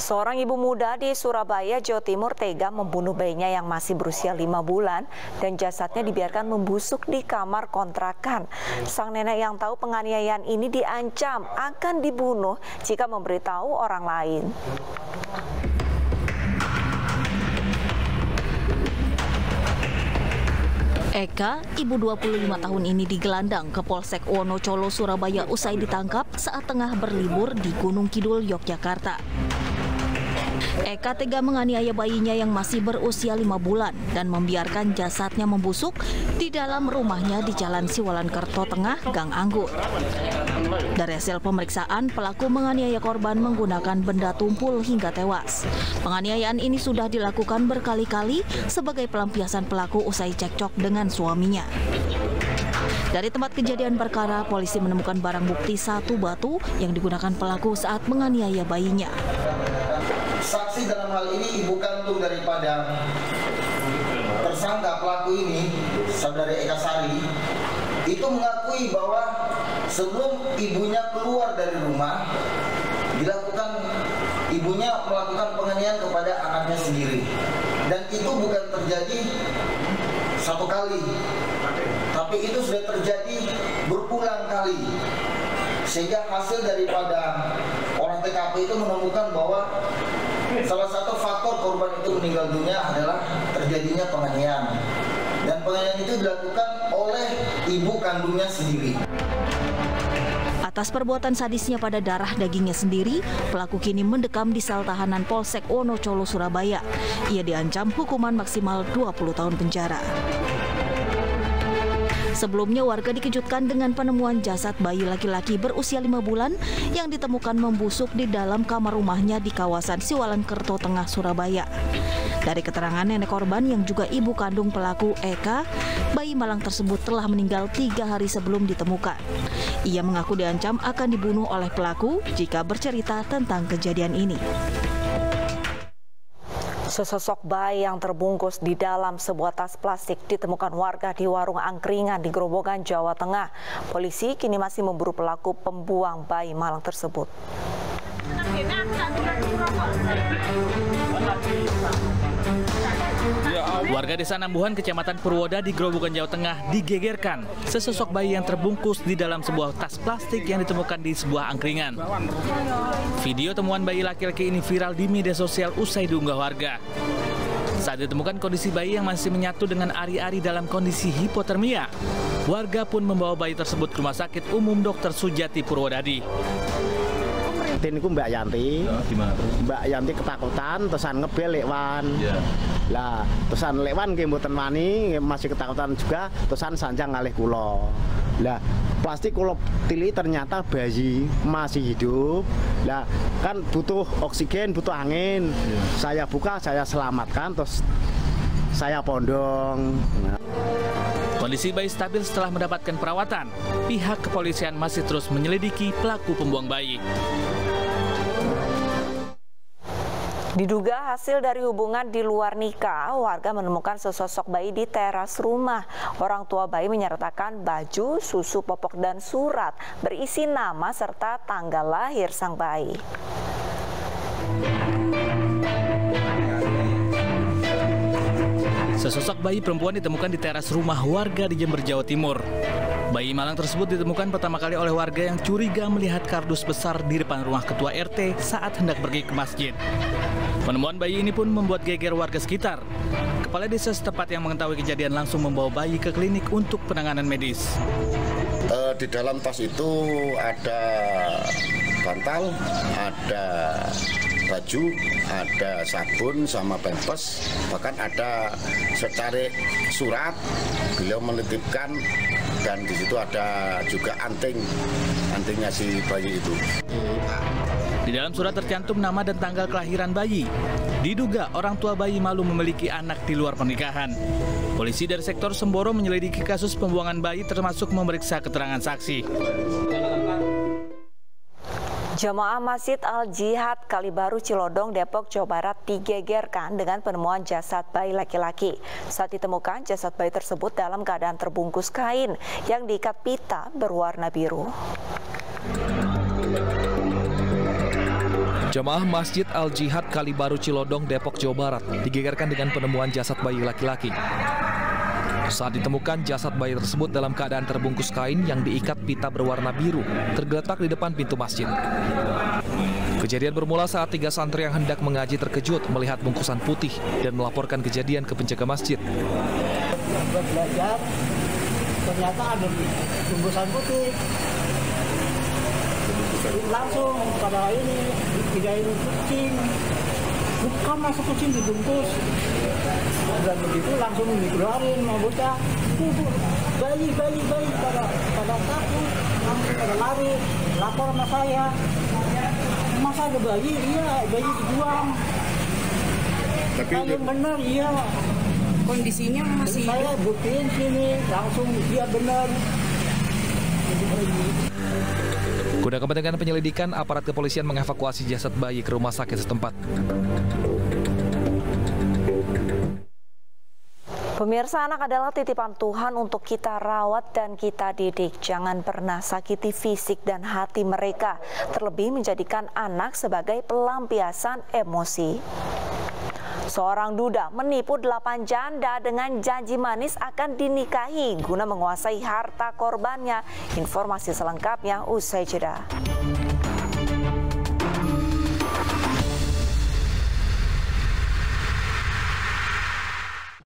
Seorang ibu muda di Surabaya, Jawa Timur tega membunuh bayinya yang masih berusia 5 bulan dan jasadnya dibiarkan membusuk di kamar kontrakan. Sang nenek yang tahu penganiayaan ini diancam akan dibunuh jika memberitahu orang lain. Eka, ibu 25 tahun ini digelandang ke Polsek Wonocolo, Surabaya usai ditangkap saat tengah berlibur di Gunung Kidul, Yogyakarta. Eka tega menganiaya bayinya yang masih berusia 5 bulan dan membiarkan jasadnya membusuk di dalam rumahnya di Jalan Siwalan-Kerto Tengah, Gang Anggur. Dari hasil pemeriksaan, pelaku menganiaya korban menggunakan benda tumpul hingga tewas. Penganiayaan ini sudah dilakukan berkali-kali sebagai pelampiasan pelaku usai cekcok dengan suaminya. Dari tempat kejadian perkara, polisi menemukan barang bukti satu batu yang digunakan pelaku saat menganiaya bayinya. Saksi dalam hal ini ibu kandung daripada tersangka pelaku ini, saudari Eka Sari, itu mengakui bahwa sebelum ibunya keluar dari rumah, ibunya melakukan penganiayaan kepada anaknya sendiri. Dan itu bukan terjadi satu kali, tapi itu sudah terjadi berulang kali. Sehingga hasil daripada olah TKP itu menemukan bahwa salah satu faktor korban itu meninggal dunia adalah terjadinya penganiayaan. Dan penganiayaan itu dilakukan oleh ibu kandungnya sendiri. Atas perbuatan sadisnya pada darah dagingnya sendiri, pelaku kini mendekam di sel tahanan Polsek Wonocolo, Surabaya. Ia diancam hukuman maksimal 20 tahun penjara. Sebelumnya warga dikejutkan dengan penemuan jasad bayi laki-laki berusia 5 bulan yang ditemukan membusuk di dalam kamar rumahnya di kawasan Siwalan-Kerto Tengah, Surabaya. Dari keterangan nenek korban yang juga ibu kandung pelaku Eka, bayi malang tersebut telah meninggal 3 hari sebelum ditemukan. Ia mengaku diancam akan dibunuh oleh pelaku jika bercerita tentang kejadian ini. Sesosok bayi yang terbungkus di dalam sebuah tas plastik ditemukan warga di warung angkringan di Grobogan, Jawa Tengah. Polisi kini masih memburu pelaku pembuang bayi malang tersebut. Warga Desa Nambuhan, Kecamatan Purwoda di Grobogan, Jawa Tengah digegerkan sesosok bayi yang terbungkus di dalam sebuah tas plastik yang ditemukan di sebuah angkringan. Video temuan bayi laki-laki ini viral di media sosial usai diunggah warga. Saat ditemukan kondisi bayi yang masih menyatu dengan ari-ari dalam kondisi hipotermia, warga pun membawa bayi tersebut ke Rumah Sakit Umum Dr. Sujati Purwodadi. Niku Mbak Yanti, Mbak Yanti ketakutan, terusan ngebel lekwan. Lah, terusan lekwan nggih mboten wani, masih ketakutan juga, terusan sanjang ngalih kula. Lah, pasti kula tili ternyata bayi masih hidup. Lah, kan butuh oksigen, butuh angin. Saya buka, saya selamatkan, terus saya pondong. Kondisi bayi stabil setelah mendapatkan perawatan. Pihak kepolisian masih terus menyelidiki pelaku pembuang bayi. Diduga hasil dari hubungan di luar nikah, warga menemukan sesosok bayi di teras rumah. Orang tua bayi menyertakan baju, susu popok, dan surat berisi nama serta tanggal lahir sang bayi. Sesosok bayi perempuan ditemukan di teras rumah warga di Jember, Jawa Timur. Bayi malang tersebut ditemukan pertama kali oleh warga yang curiga melihat kardus besar di depan rumah ketua RT saat hendak pergi ke masjid. Penemuan bayi ini pun membuat geger warga sekitar. Kepala desa setempat yang mengetahui kejadian langsung membawa bayi ke klinik untuk penanganan medis. Di dalam tas itu ada bantal, ada baju, ada sabun sama pampers, bahkan ada secari surat. Beliau menitipkan dan di situ ada juga antingnya si bayi itu. Di dalam surat tercantum nama dan tanggal kelahiran bayi. Diduga orang tua bayi malu memiliki anak di luar pernikahan. Polisi dari sektor Semboro menyelidiki kasus pembuangan bayi termasuk memeriksa keterangan saksi. Jamaah Masjid Al-Jihad Kalibaru, Cilodong, Depok, Jawa Barat digegerkan dengan penemuan jasad bayi laki-laki. Saat ditemukan, jasad bayi tersebut dalam keadaan terbungkus kain yang diikat pita berwarna biru. Jamaah Masjid Al-Jihad Kalibaru Cilodong, Depok, Jawa Barat digegerkan dengan penemuan jasad bayi laki-laki. Saat ditemukan, jasad bayi tersebut dalam keadaan terbungkus kain yang diikat pita berwarna biru, tergeletak di depan pintu masjid. Kejadian bermula saat 3 santri yang hendak mengaji terkejut melihat bungkusan putih dan melaporkan kejadian ke penjaga masjid. Belajar, ternyata ada bungkusan putih. Langsung pada ini dipidain kucing, bukan masuk kucing dibungkus. Dan begitu langsung dikeluarin mau bocah, bayi pada takut, langsung pada lari, lapor sama saya. Masa ada bayi? Iya, bayi dibuang. Tapi yang benar, iya. Kondisinya masih. Saya buktiin sini, langsung dia benar. Guna kepentingan penyelidikan, aparat kepolisian mengevakuasi jasad bayi ke rumah sakit setempat. Pemirsa, anak adalah titipan Tuhan untuk kita rawat dan kita didik. Jangan pernah sakiti fisik dan hati mereka, terlebih menjadikan anak sebagai pelampiasan emosi. Seorang duda menipu 8 janda dengan janji manis akan dinikahi guna menguasai harta korbannya. Informasi selengkapnya usai jeda.